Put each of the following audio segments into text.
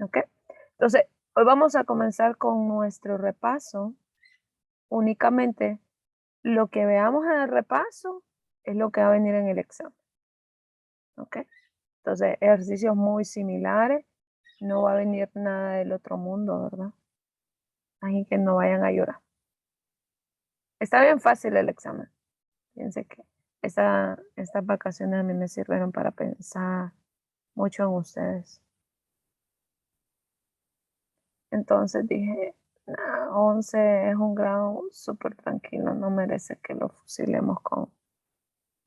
¿Ok? Entonces, hoy vamos a comenzar con nuestro repaso. Únicamente lo que veamos en el repaso es lo que va a venir en el examen. ¿Ok? Entonces, ejercicios muy similares. No va a venir nada del otro mundo, ¿verdad? Así que no vayan a llorar. Está bien fácil el examen. Fíjense que estas vacaciones a mí me sirvieron para pensar mucho en ustedes. Entonces dije, nah, 11 es un grado súper tranquilo, no merece que lo fusilemos con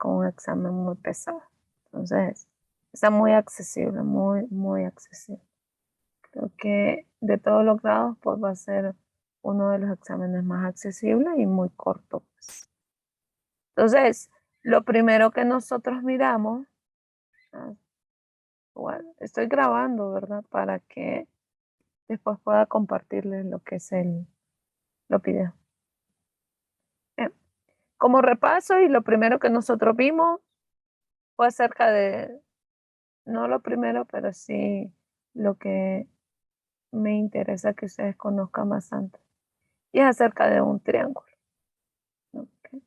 un examen muy pesado. Entonces, está muy accesible, muy, muy accesible. Creo que de todos los grados, pues va a ser uno de los exámenes más accesibles y muy corto, pues. Entonces, lo primero que nosotros miramos, ah, bueno, estoy grabando, ¿verdad? Para que después pueda compartirles lo que es los videos. Como repaso, y lo primero que nosotros vimos fue acerca de, no lo primero, pero sí lo que me interesa que ustedes conozcan más antes. Y es acerca de un triángulo. ¿Ok?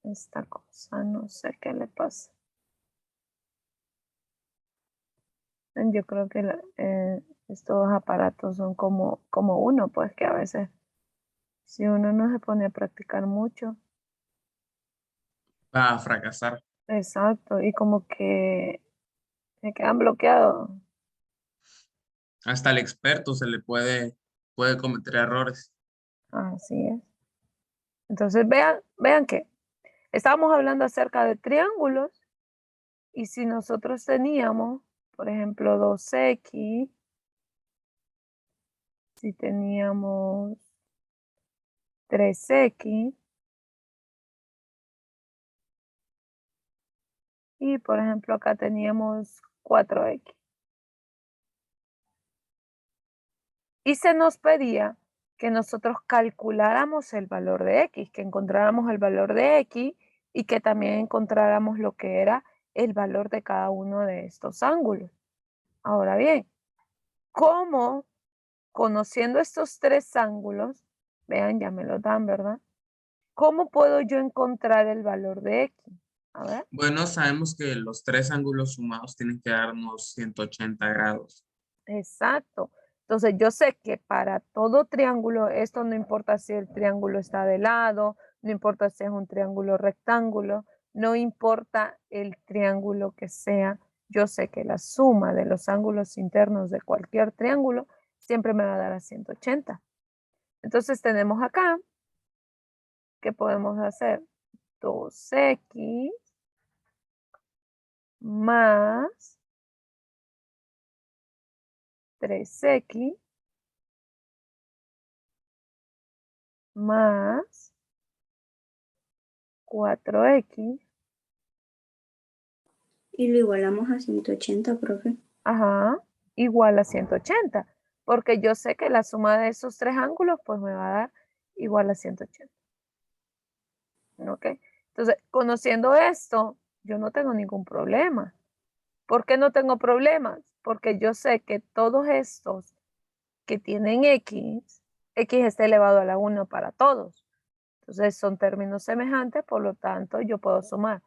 Esta cosa, no sé qué le pasa. Yo creo que estos aparatos son como uno, pues que a veces si uno no se pone a practicar mucho, Va a fracasar. exacto, y como que se quedan bloqueados. Hasta el experto puede cometer errores. Así es. Entonces vean que estábamos hablando acerca de triángulos y si nosotros teníamos, por ejemplo, 2x, si teníamos 3x y por ejemplo acá teníamos 4x. Y se nos pedía que nosotros calculáramos el valor de x, que encontráramos el valor de x y que también encontráramos lo que era el valor de cada uno de estos ángulos. Ahora bien, ¿cómo, conociendo estos tres ángulos, vean, ya me lo dan, ¿verdad? ¿Cómo puedo yo encontrar el valor de x? A ver, Bueno, sabemos que los tres ángulos sumados tienen que darnos 180 grados. exacto. Entonces yo sé que para todo triángulo, esto no importa si el triángulo está de lado, no importa si es un triángulo rectángulo, no importa el triángulo que sea, yo sé que la suma de los ángulos internos de cualquier triángulo siempre me va a dar a 180. Entonces tenemos acá que podemos hacer 2x más 3x más 4x, Y lo igualamos a 180, profe. ajá, igual a 180, porque yo sé que la suma de esos tres ángulos pues me va a dar igual a 180. ¿Ok? Entonces, conociendo esto, yo no tengo ningún problema. ¿Por qué no tengo problemas? Porque yo sé que todos estos que tienen x está elevado a la 1 para todos. Entonces, son términos semejantes, por lo tanto, yo puedo sumar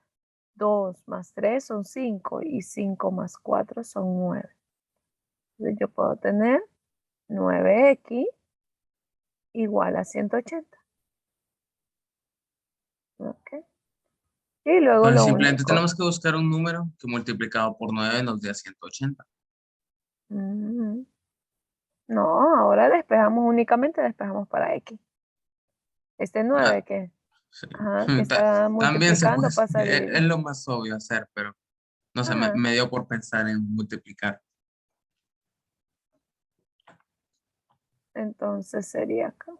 2 más 3 son 5 y 5 más 4 son 9. Entonces, yo puedo tener 9x igual a 180. ¿Ok? Y luego Pues lo simplemente único. tenemos que buscar un número que multiplicado por 9 nos dé 180. Mm, no, ahora únicamente despejamos para x. Este 9 Ah, que, sí. ajá, que está También se puede, multiplicando pasa a es dividir. lo más obvio hacer, pero no sé, Ah, me dio por pensar en multiplicar. entonces sería acá.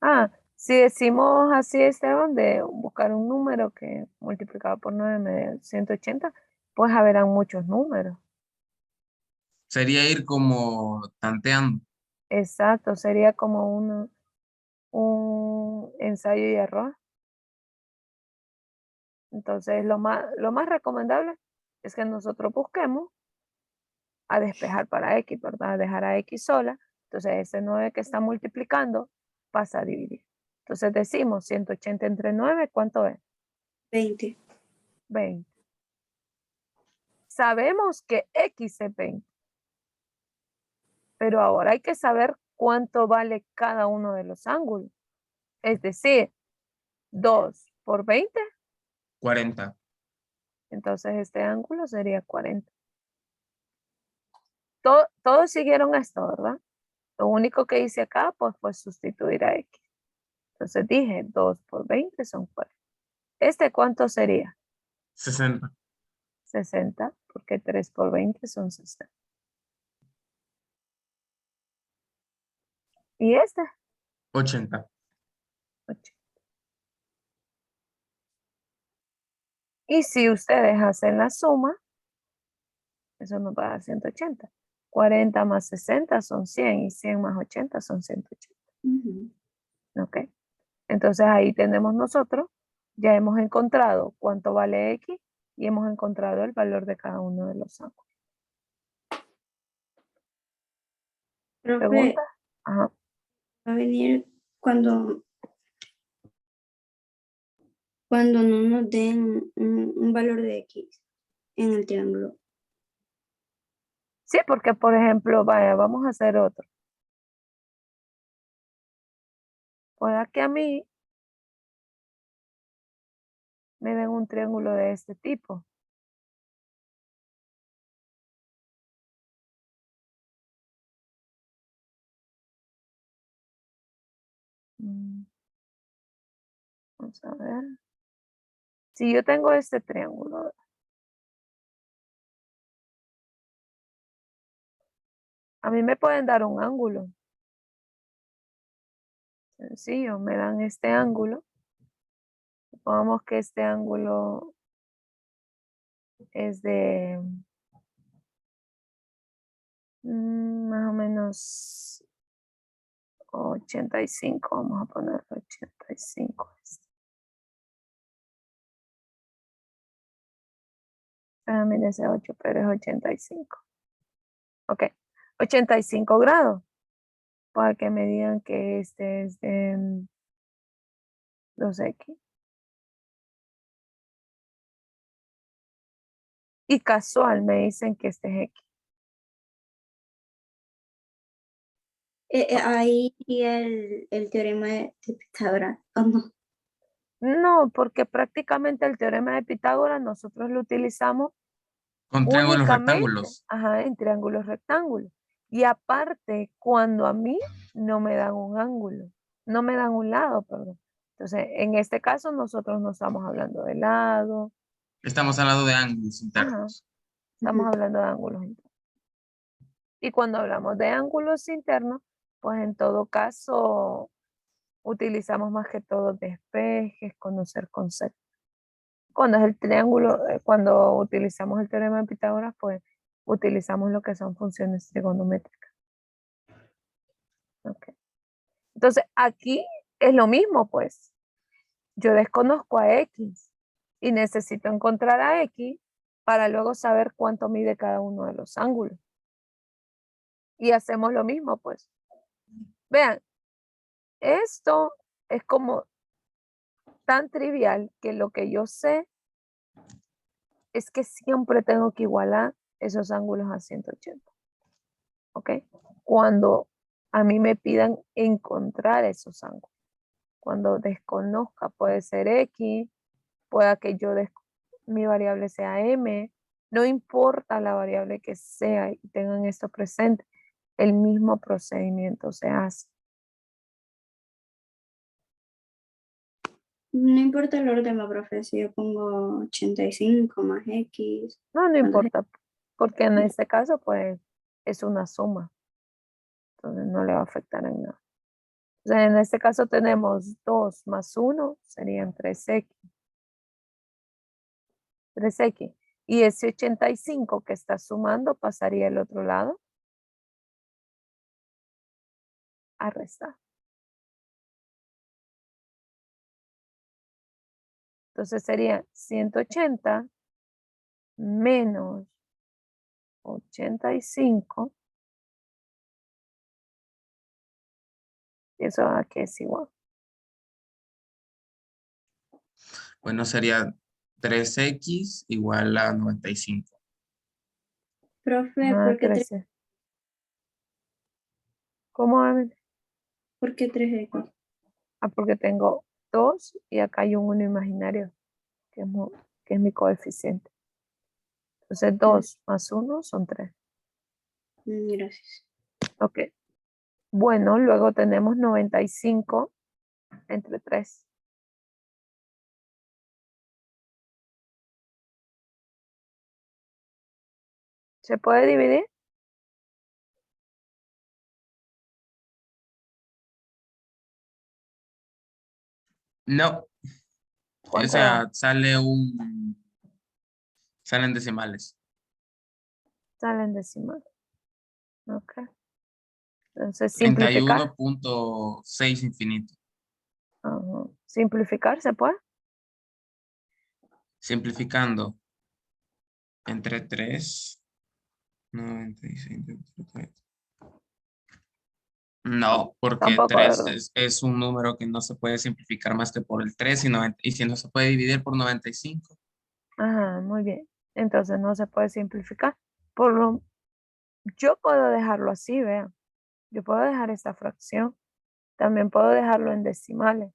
Ah, si decimos así, Esteban, de buscar un número que multiplicado por 9 me dé 180, pues habrán muchos números. Sería ir como tanteando. Exacto, sería como un ensayo y error. Entonces, lo más recomendable es que nosotros busquemos a despejar para X, ¿verdad? A dejar a X sola. Entonces, ese 9 que está multiplicando pasa a dividir. Entonces, decimos 180 entre 9, ¿cuánto es? 20. 20. Sabemos que X es 20. Pero ahora hay que saber cuánto vale cada uno de los ángulos. Es decir, 2 por 20, 40. entonces este ángulo sería 40. Todos siguieron esto, ¿verdad? Lo único que hice acá pues fue sustituir a X. Entonces dije 2 por 20 son 40. ¿Este cuánto sería? 60. 60, porque 3 por 20 son 60. ¿Y este? 80. 8. Y si ustedes hacen la suma, eso nos va a dar 180. 40 más 60 son 100 y 100 más 80 son 180. Ujú. ¿Ok? Entonces ahí tenemos nosotros, ya hemos encontrado cuánto vale X y hemos encontrado el valor de cada uno de los ángulos. Profe, ¿Pregunta? Ajá. va a venir cuando no nos den un valor de X en el triángulo. Sí, porque por ejemplo, vaya, vamos a hacer otro. Pueda que a mí me den un triángulo de este tipo. Vamos a ver. Si yo tengo este triángulo, a mí me pueden dar un ángulo. Sencillo, me dan este ángulo. Supongamos que este ángulo es de más o menos 85. Vamos a poner 85. Mira ese 8, pero es 85. Ok, 85 grados. Para que me digan que este es de 2X. Y casual me dicen que este es X. Ahí el teorema de Pitágoras, ¿o no? No, porque prácticamente el teorema de Pitágoras nosotros lo utilizamos Con triángulos únicamente, rectángulos. ajá, en triángulos rectángulos. Y aparte, cuando a mí no me dan un ángulo, no me dan un lado, perdón. Entonces, en este caso nosotros no estamos hablando de lado, Estamos hablando de ángulos ajá, internos. estamos Ujú. hablando de ángulos internos. Y cuando hablamos de ángulos internos, pues en todo caso utilizamos más que todo despejes, conocer conceptos. Cuando es el triángulo, cuando utilizamos el teorema de Pitágoras, pues utilizamos lo que son funciones trigonométricas. Okay. Entonces, aquí es lo mismo, pues. Yo desconozco a X y necesito encontrar a X para luego saber cuánto mide cada uno de los ángulos. Y hacemos lo mismo, pues. Vean, esto es como tan trivial que lo que yo sé es que siempre tengo que igualar esos ángulos a 180. ¿Ok? Cuando a mí me pidan encontrar esos ángulos. Cuando desconozca, puede ser X, pueda que mi variable sea M, no importa la variable que sea y tengan esto presente, el mismo procedimiento se hace. No importa el orden, profe, si yo pongo 85 más X. No, no ¿Cuánto es? importa, porque en este caso, pues, es una suma, entonces no le va a afectar en nada. O sea, en este caso tenemos 2 más 1, serían 3X. 3X. Y ese 85 que está sumando pasaría al otro lado. a restar. Entonces sería 180 menos 85. Y eso a qué es igual. Bueno, sería 3x igual a 95. Profe, Ah, ¿por qué 13. ¿Cómo? Amen? ¿Por qué 3x? Ah, porque tengo 2 y acá hay un 1 imaginario, que es mi coeficiente. Entonces 2 más 1 son 3. Gracias. Ok. Bueno, luego tenemos 95 entre 3. ¿Se puede dividir? No, o ¿Cuánto da? sea, salen decimales. Salen decimal. Ok. Entonces, simplificar. 31.6 infinito. Ajá. Simplificar, ¿se puede? Simplificando entre 3, 96 entre 3. No, porque Tampoco, 3 ¿verdad? es un número que no se puede simplificar más que por el 3 y si no se puede dividir por 95. Ajá, muy bien. Entonces no se puede simplificar. Por lo, yo puedo dejarlo así, vean. Yo puedo dejar esta fracción. También puedo dejarlo en decimales.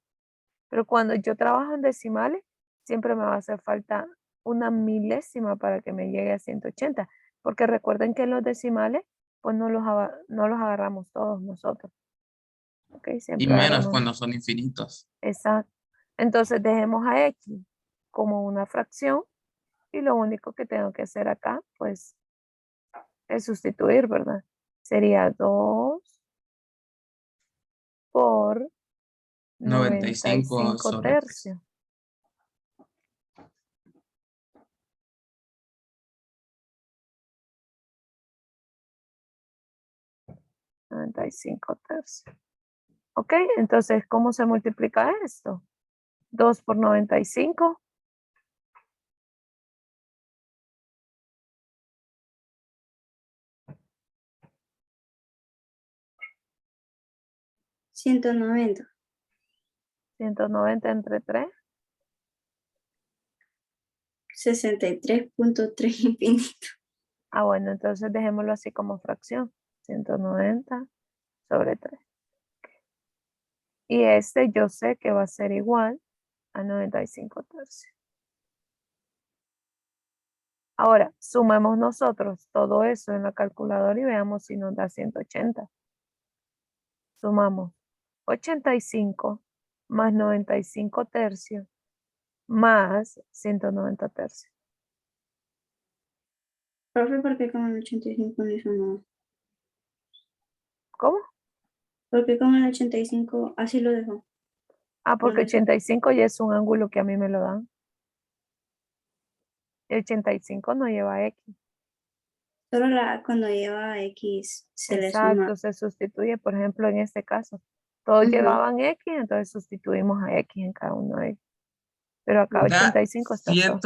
Pero cuando yo trabajo en decimales, siempre me va a hacer falta una milésima para que me llegue a 180. Porque recuerden que los decimales, pues no los agarramos todos nosotros. ¿Ok? Y Siempre menos agarramos. cuando son infinitos. Exacto. Entonces dejemos a x como una fracción y lo único que tengo que hacer acá, pues, es sustituir, ¿verdad? Sería 2 por 95 95 sobre 3. tercios. 95 tercios. ¿Ok? Entonces, ¿cómo se multiplica esto? 2 por 95. 190. 190 entre 3. 63.3 infinito. Ah, bueno, entonces dejémoslo así como fracción. 190 sobre 3. Y este yo sé que va a ser igual a 95 tercios. Ahora, sumemos nosotros todo eso en la calculadora y veamos si nos da 180. Sumamos 85 más 95 tercios más 190 tercios. Profe, ¿por qué con el 85 no hizo nada? ¿Cómo? ¿Por qué con el 85 así lo dejó? Ah, No porque le sacó. 85 ya es un ángulo que a mí me lo dan. El 85 no lleva X. Solo cuando lleva X se le suma. Exacto, se sustituye, por ejemplo, en este caso. Todos Ujú. llevaban X, entonces sustituimos a X en cada uno de ellos. Pero acá Da 85 está solo.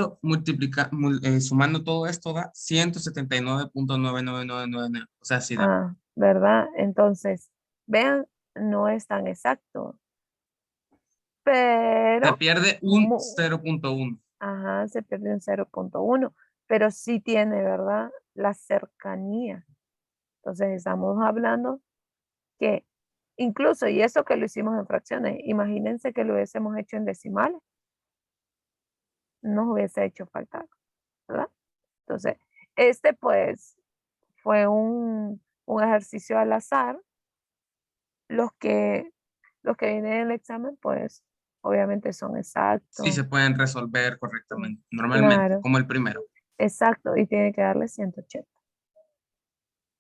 sumando todo esto da 179.99999. O sea, sí da. Ah, ¿verdad? Entonces, vean, no es tan exacto, Se pero pierde un mu- 0.1. ajá, se pierde un 0.1, pero sí tiene, ¿verdad? La cercanía. Entonces, estamos hablando que incluso, y eso que lo hicimos en fracciones, imagínense que lo hubiésemos hecho en decimales, nos hubiese hecho falta, ¿verdad? Entonces, este pues fue un ejercicio al azar. Los que, los que vienen en el examen, pues obviamente son Sí exactos. se pueden resolver Sí, correctamente, normalmente, claro, como el primero. exacto, y tiene que darle 180.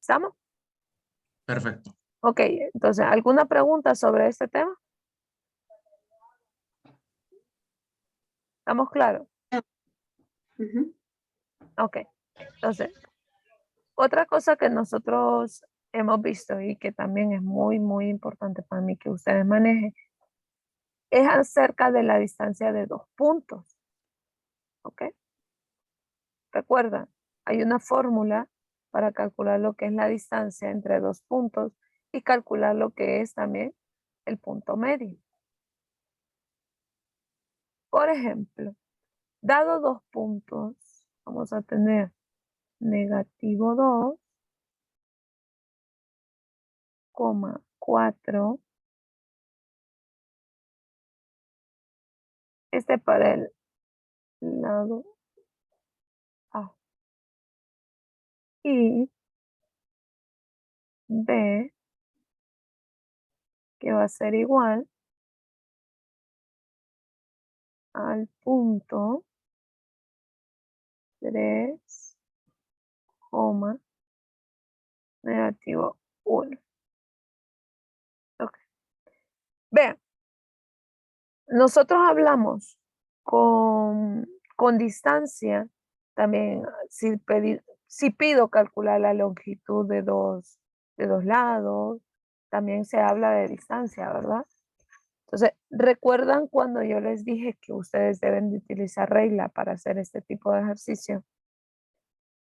¿Estamos? Perfecto. Ok, entonces, ¿alguna pregunta sobre este tema? ¿Estamos claros? Ujú. Ok, entonces, otra cosa que nosotros hemos visto y que también es muy, muy importante para mí que ustedes manejen, es acerca de la distancia de 2 puntos. ¿Ok? Recuerda, hay una fórmula para calcular lo que es la distancia entre 2 puntos y calcular lo que es también el punto medio. Por ejemplo, dado 2 puntos, vamos a tener negativo 2, 4. Este para el lado A. Y B, que va a ser igual al punto 3, negativo 1. Ok. Vean, nosotros hablamos con distancia, también si pido calcular la longitud de dos lados, también se habla de distancia, ¿verdad? Entonces, ¿recuerdan cuando yo les dije que ustedes deben de utilizar regla para hacer este tipo de ejercicio?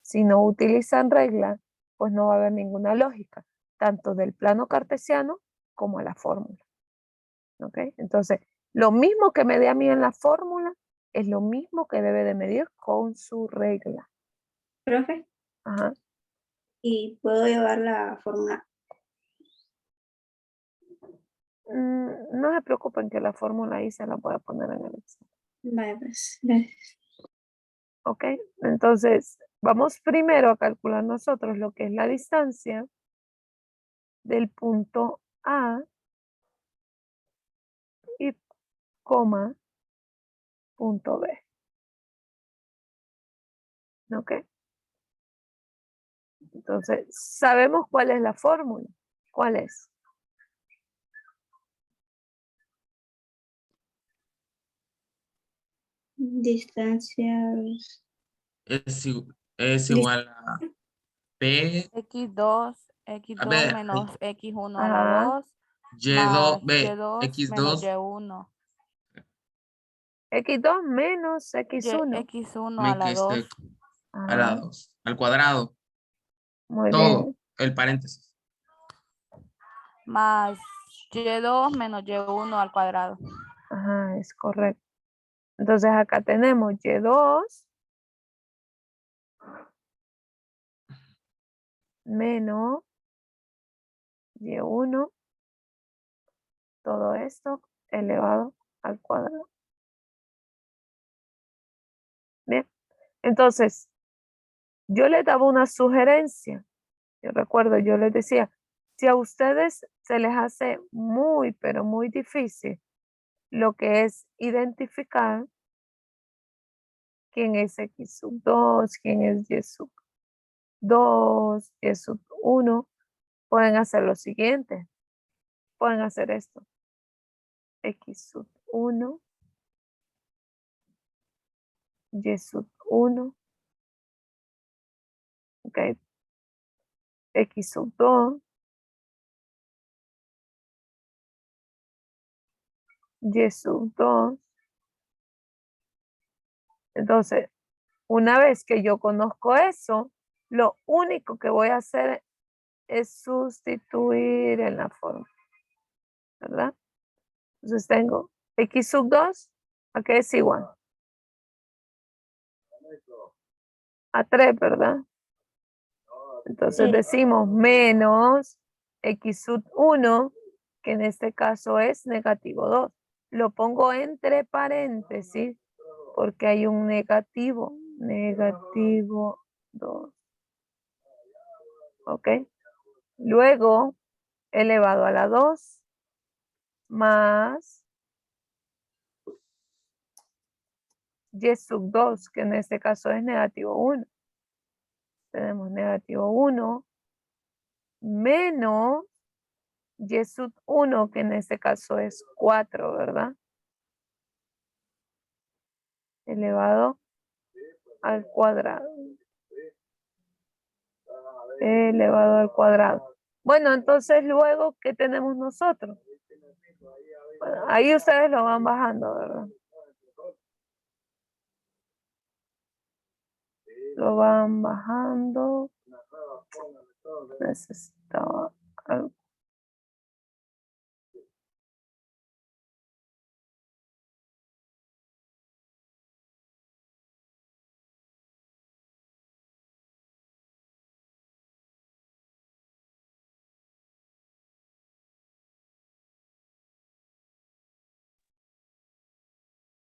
Si no utilizan regla, pues no va a haber ninguna lógica, tanto del plano cartesiano como a la fórmula. ¿Ok? Entonces, lo mismo que me dé a mí en la fórmula es lo mismo que debe de medir con su regla. Profe, Ajá. y puedo llevar la fórmula. No se preocupen que la fórmula ahí se la voy a poner en el Excel. Vale, pues, gracias. ¿Ok? Entonces, vamos primero a calcular nosotros lo que es la distancia del punto A y coma punto B. ¿Ok? Entonces, sabemos cuál es la fórmula. ¿Cuál es? Distancias. Es igual a P, X2, a X2 ver, menos X1 a la Ajá. 2 Y2, más B, Y2 menos X2, Y1. X2 menos X1. X1 a la 2 a la Ajá. 2, al cuadrado, Muy todo, bien. el paréntesis. más Y2 menos Y1 al cuadrado. Ajá, es correcto. Entonces acá tenemos Y2 menos Y1, todo esto elevado al cuadrado. Bien, entonces yo les daba una sugerencia. Yo recuerdo, yo les decía, si a ustedes se les hace muy, pero muy difícil lo que es identificar quién es X sub 2, quién es Y sub 2, Y sub 1, pueden hacer lo siguiente. Pueden hacer esto. X sub 1, Y sub 1, ok, X sub 2, Y sub 2. Entonces, una vez que yo conozco eso, lo único que voy a hacer es sustituir en la forma, ¿verdad? Entonces tengo X sub 2, ¿a qué es igual? A 3, ¿verdad? Entonces decimos menos X sub 1, que en este caso es negativo 2. Lo pongo entre paréntesis porque hay un negativo 2. ¿Ok? Luego, elevado a la 2 más Y sub 2, que en este caso es negativo 1. Tenemos negativo 1 menos Y sub 1, que en este caso es 4, ¿verdad? Elevado al cuadrado. Elevado al cuadrado. Bueno, entonces luego, ¿qué tenemos nosotros? Bueno, ahí ustedes lo van bajando, ¿verdad? Lo van bajando. Necesitaba algo.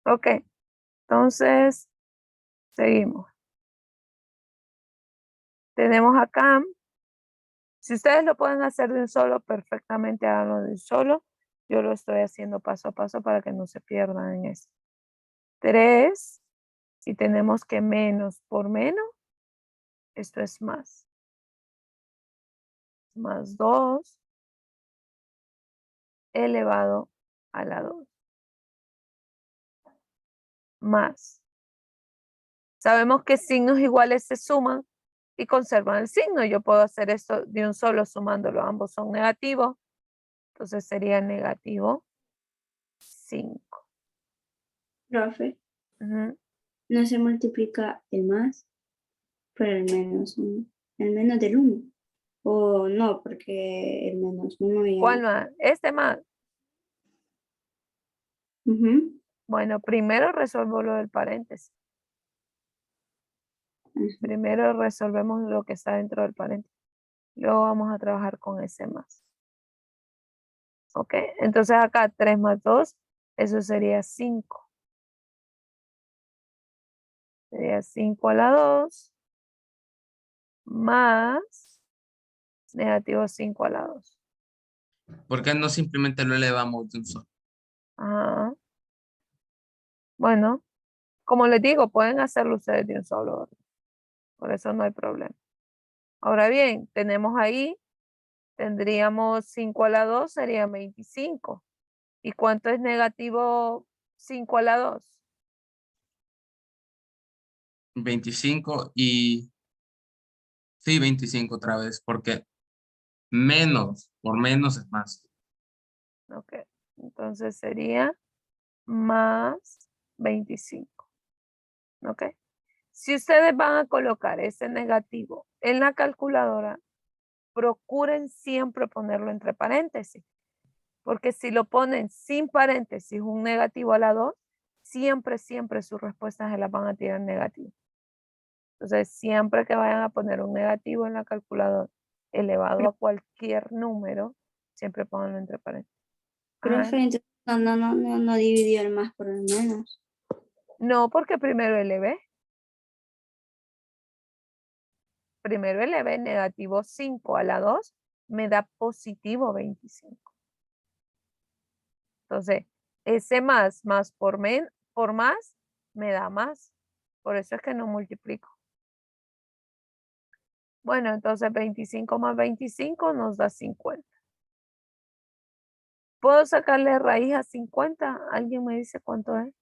Ok, entonces seguimos. Tenemos acá, si ustedes lo pueden hacer de un solo, perfectamente háganlo de un solo. Yo lo estoy haciendo paso a paso para que no se pierdan en esto. 3, y tenemos que menos por menos, esto es más. Más 2 elevado a la 2. Más. Sabemos que signos iguales se suman y conservan el signo. Yo puedo hacer esto de un solo sumándolo. Ambos son negativos. Entonces sería negativo 5. Profe, Ujú. no se multiplica el más por el menos uno. El menos del uno. O no, porque el menos uno ya. ¿Cuál más? Este más. Ujú, Bueno, primero resuelvo lo del paréntesis. ujú. Primero resolvemos lo que está dentro del paréntesis. Luego vamos a trabajar con ese más. Ok, entonces acá 3 más 2, eso sería 5. Sería 5 a la 2 más negativo 5 a la 2. ¿Por qué no simplemente lo elevamos de un solo? Ajá. Bueno, como les digo, pueden hacerlo ustedes de un solo orden. Por eso no hay problema. Ahora bien, tenemos ahí, tendríamos 5 a la 2, sería 25. ¿Y cuánto es negativo 5 a la 2? 25 y... Sí, 25 otra vez, porque menos por menos es más. Ok, entonces sería más 25. Ok. Si ustedes van a colocar ese negativo en la calculadora, procuren siempre ponerlo entre paréntesis, porque si lo ponen sin paréntesis, un negativo a la 2, siempre, siempre sus respuestas se las van a tirar negativas. Entonces, siempre que vayan a poner un negativo en la calculadora elevado a cualquier número, siempre pónganlo entre paréntesis. Ajá. Profe, entonces no dividió el más por el menos. No, porque primero elevé. Primero elevé negativo 5 a la 2, me da positivo 25. Entonces, ese más por más, me da más. Por eso es que no multiplico. Bueno, entonces 25 más 25 nos da 50. ¿Puedo sacarle raíz a 50? ¿Alguien me dice cuánto es?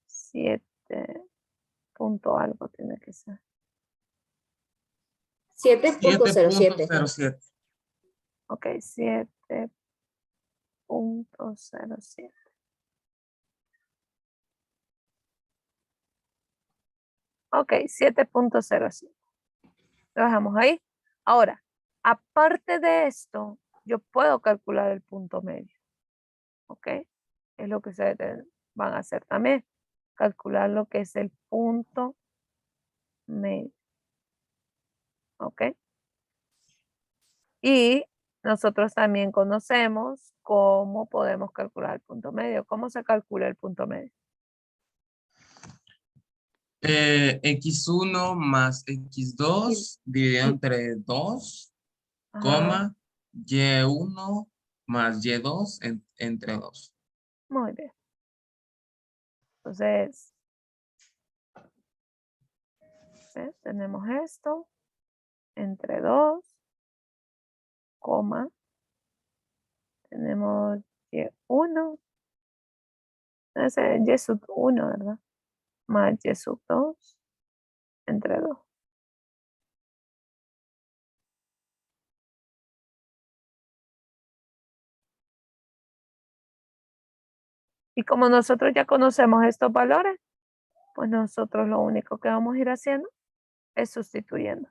7 punto algo tiene que ser. 7.07. 7.07. Ok, 7.07. Ok, 7.07. Lo dejamos ahí. Ahora, aparte de esto, yo puedo calcular el punto medio. ¿Ok? Es lo que ustedes van a hacer también. Calcular lo que es el punto medio. ¿Ok? Y nosotros también conocemos cómo podemos calcular el punto medio. ¿Cómo se calcula el punto medio? X1 más X2 dividido entre 2, Ajá, coma, Y1 más Y2 entre 2. muy bien. Entonces, ¿ves? Tenemos esto entre 2, coma, tenemos Y1, ese es Y sub 1, ¿verdad? Más Y sub 2 entre 2. Y como nosotros ya conocemos estos valores, pues nosotros lo único que vamos a ir haciendo es sustituyendo.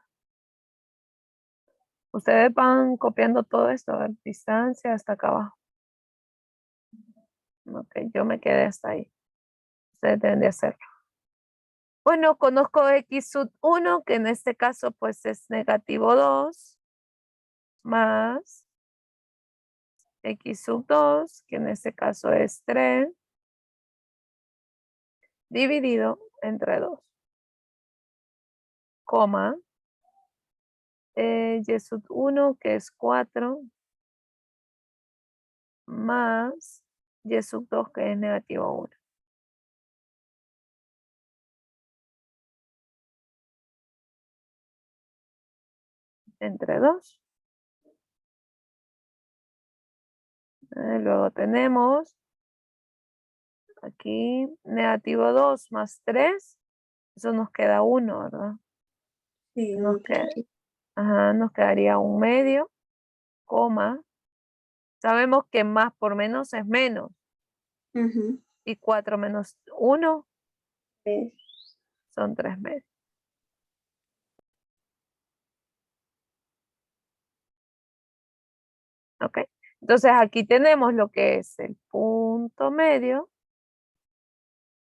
Ustedes van copiando todo esto, a ver, distancia hasta acá abajo. Ok, yo me quedé hasta ahí. Ustedes deben de hacerlo. Bueno, conozco x sub 1, que en este caso pues es negativo 2, más x sub 2, que en este caso es 3, dividido entre 2, coma, y sub 1, que es 4, más y sub 2, que es negativo 1. Entre 2. Luego tenemos aquí negativo 2 más 3. Eso nos queda 1, ¿verdad? Sí, Nos quedaría 1 medio, coma. Sabemos que más por menos es menos. ujú, Y 4 menos 1 tres. son 3 medios. Ok. Entonces aquí tenemos lo que es el punto medio.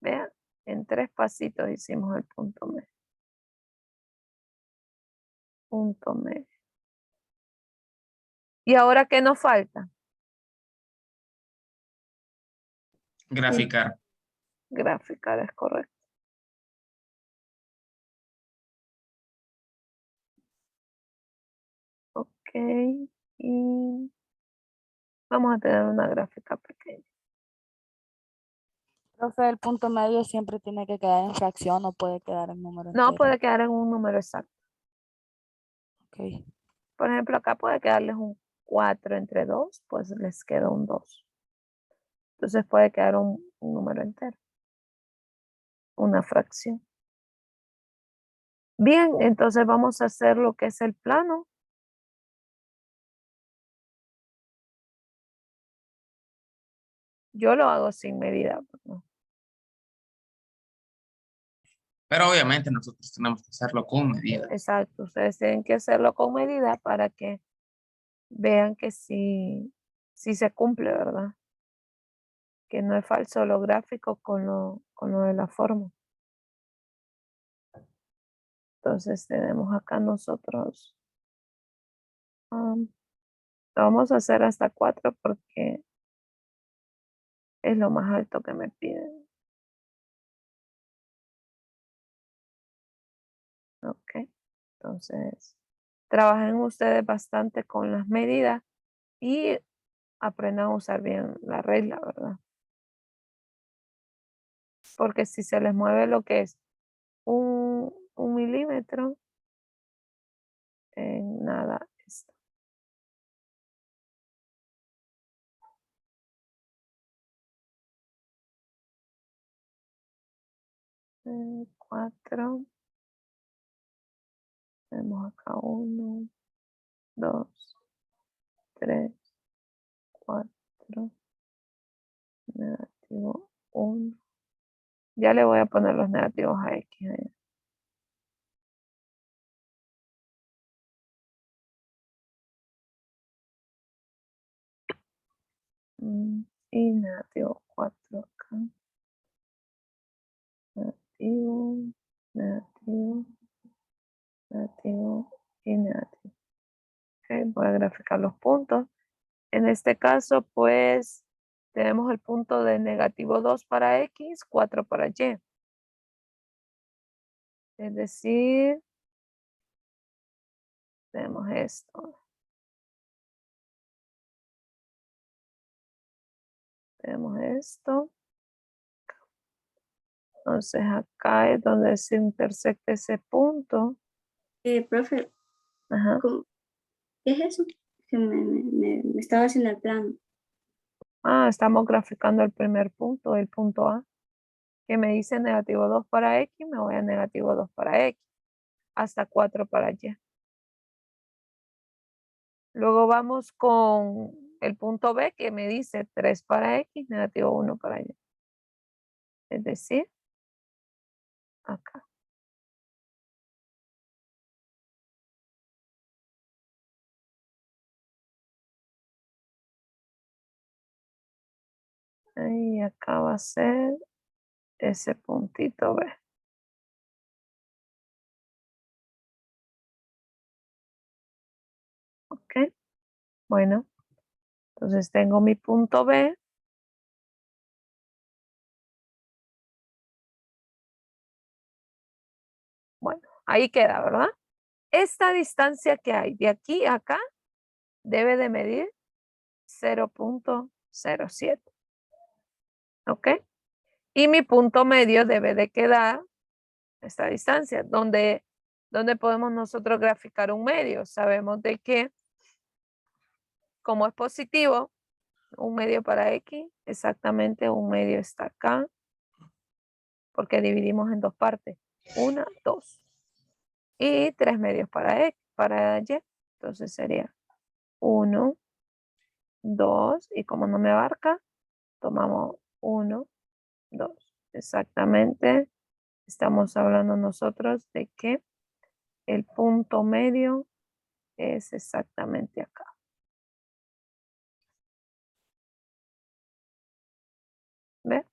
Vean, en 3 pasitos hicimos el punto medio. Punto medio. ¿Y ahora qué nos falta? Graficar. Graficar, es correcto. Ok. Y vamos a tener una gráfica pequeña. Profe, el punto medio siempre tiene que quedar en fracción o puede quedar en número No entero. puede quedar en un número exacto. Ok. Por ejemplo, acá puede quedarles un 4 entre 2, pues les queda un 2. Entonces puede quedar un número entero. Una fracción. Bien, entonces vamos a hacer lo que es el plano. Yo lo hago sin medida. ¿No? Pero obviamente nosotros tenemos que hacerlo con medida. Exacto, ustedes tienen que hacerlo con medida para que vean que sí se cumple, ¿verdad? Que no es falso lo gráfico con lo de la forma. Entonces tenemos acá nosotros, lo vamos a hacer hasta 4 porque es lo más alto que me piden. Ok, entonces trabajen ustedes bastante con las medidas y aprendan a usar bien la regla, ¿verdad? Porque si se les mueve lo que es un milímetro, en nada está. En 4, tenemos acá 1, 2, 3, 4, negativo 1. Ya le voy a poner los negativos a X. Y negativo 4 acá. Negativo, negativo, negativo y negativo. Okay, voy a graficar los puntos. En este caso, pues, tenemos el punto de negativo 2 para X, 4 para Y. Es decir, tenemos esto. Tenemos esto. Entonces acá es donde se intersecta ese punto. Profe, Ajá. ¿qué es eso? Que me estaba haciendo el plano. Estamos graficando el primer punto, el punto A, que me dice negativo 2 para X, me voy a negativo 2 para X, hasta 4 para Y. Luego vamos con el punto B, que me dice 3 para X, negativo 1 para Y. Es decir, acá. Y acá va a ser ese puntito B. Ok. Bueno, entonces tengo mi punto B. Bueno, ahí queda, ¿verdad? Esta distancia que hay de aquí a acá debe de medir 0.07. ¿Ok? Y mi punto medio debe de quedar esta distancia. ¿Dónde podemos nosotros graficar un medio? Sabemos de que como es positivo, un medio para X, exactamente un medio está acá, porque dividimos en dos partes. 1, 2. Y 3 medios para X, para Y. Entonces sería 1, 2, y como no me abarca, tomamos 1, 2. Exactamente, estamos hablando nosotros de que el punto medio es exactamente acá. ¿Ve?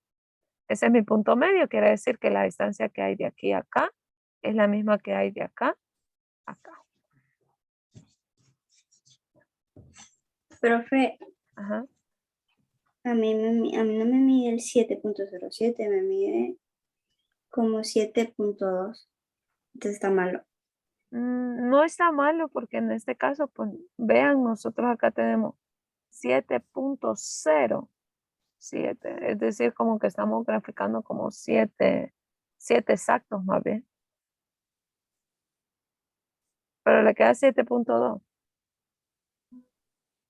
Ese es mi punto medio, quiere decir que la distancia que hay de aquí a acá es la misma que hay de acá a acá. Profe, Ajá. a mí no me mide el 7.07, me mide como 7.2. Entonces está malo. No está malo porque en este caso, pues vean, nosotros acá tenemos 7.07, es decir, como que estamos graficando como 7 exactos más bien. Pero le queda 7.2.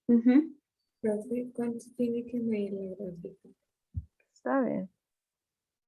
Ujú. Profe, ¿cuánto tiene que medir la gráfica? Está bien.